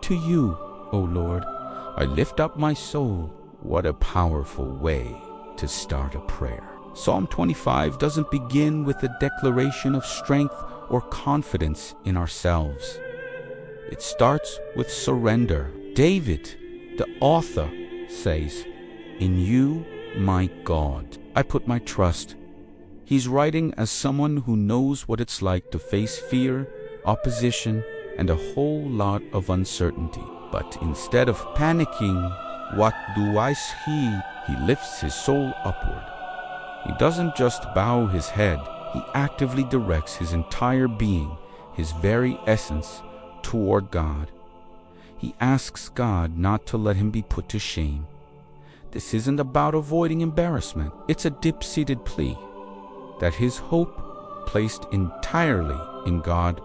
to you, O Lord. I lift up my soul. What a powerful way to start a prayer. Psalm 25 doesn't begin with a declaration of strength or confidence in ourselves. It starts with surrender. David, the author, says, "In you, my God, I put my trust." He's writing as someone who knows what it's like to face fear, opposition, and a whole lot of uncertainty. But instead of panicking, "What do I see?" he lifts his soul upward. He doesn't just bow his head, he actively directs his entire being, his very essence, toward God. He asks God not to let him be put to shame. This isn't about avoiding embarrassment. It's a deep-seated plea that his hope, placed entirely in God,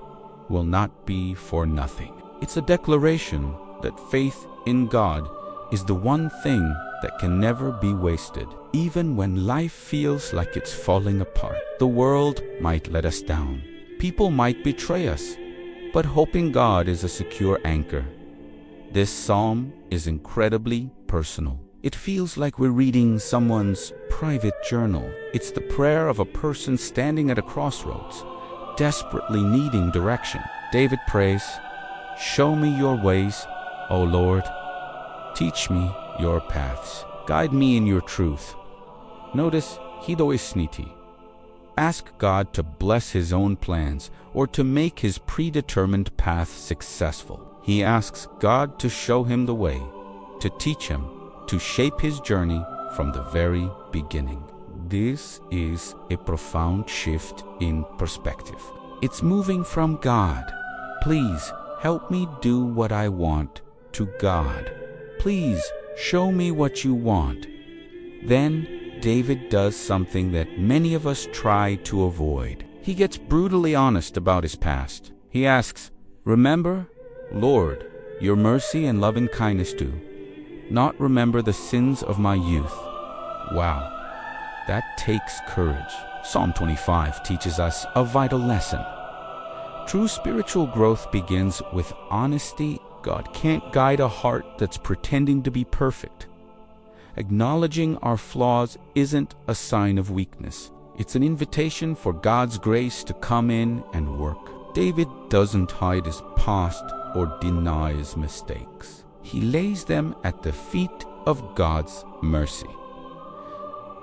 will not be for nothing. It's a declaration that faith in God is the one thing that can never be wasted. Even when life feels like it's falling apart, the world might let us down, people might betray us, but hope in God is a secure anchor. This psalm is incredibly personal. It feels like we're reading someone's private journal. It's the prayer of a person standing at a crossroads, desperately needing direction. David prays, "Show me your ways, O Lord. Teach me your paths. Guide me in your truth." Notice, hidoisniti. Ask God to bless his own plans or to make his predetermined path successful. He asks God to show him the way, to teach him, to shape his journey from the very beginning. This is a profound shift in perspective. It's moving from "God, please help me do what I want," to "God, please show me what you want." Then David does something that many of us try to avoid. He gets brutally honest about his past. He asks, "Remember, Lord, your mercy and loving kindness do not remember the sins of my youth." Wow, that takes courage. Psalm 25 teaches us a vital lesson. True spiritual growth begins with honesty. God can't guide a heart that's pretending to be perfect. Acknowledging our flaws isn't a sign of weakness. It's an invitation for God's grace to come in and work. David doesn't hide his past or deny his mistakes. He lays them at the feet of God's mercy.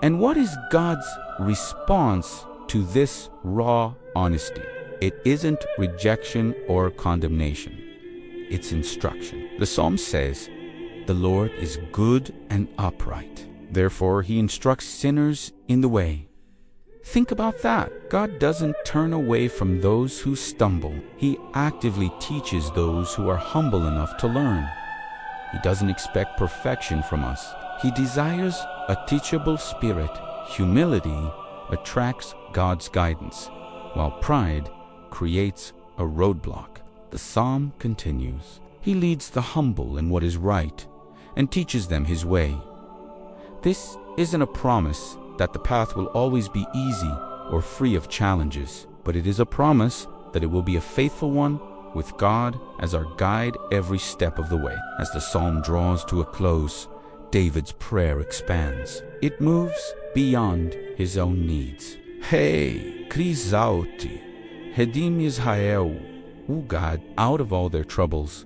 And what is God's response to this raw honesty? It isn't rejection or condemnation. It's instruction. The psalm says, "The Lord is good and upright. Therefore, he instructs sinners in the way." Think about that. God doesn't turn away from those who stumble. He actively teaches those who are humble enough to learn. He doesn't expect perfection from us. He desires a teachable spirit. Humility attracts God's guidance, while pride creates a roadblock. The psalm continues. He leads the humble in what is right and teaches them his way. This isn't a promise that the path will always be easy or free of challenges, but it is a promise that it will be a faithful one with God as our guide every step of the way. As the psalm draws to a close, David's prayer expands. It moves beyond his own needs. Hey, Krizauti, Hedim Yisrael, O God, out of all their troubles.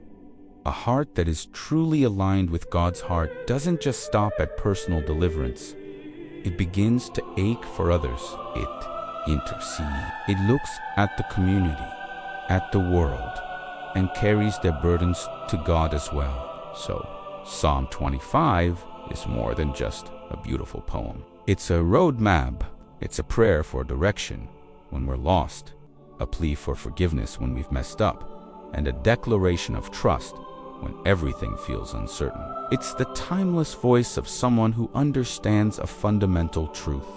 A heart that is truly aligned with God's heart doesn't just stop at personal deliverance. It begins to ache for others. It intercedes. It looks at the community, at the world, and carries their burdens to God as well. So, Psalm 25 is more than just a beautiful poem. It's a roadmap. It's a prayer for direction when we're lost, a plea for forgiveness when we've messed up, and a declaration of trust when everything feels uncertain. It's the timeless voice of someone who understands a fundamental truth.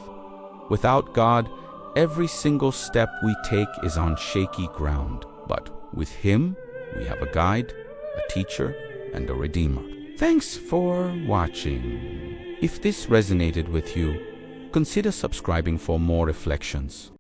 Without God, every single step we take is on shaky ground. But with Him, we have a guide, a teacher, and a redeemer. Thanks for watching. If this resonated with you, consider subscribing for more reflections.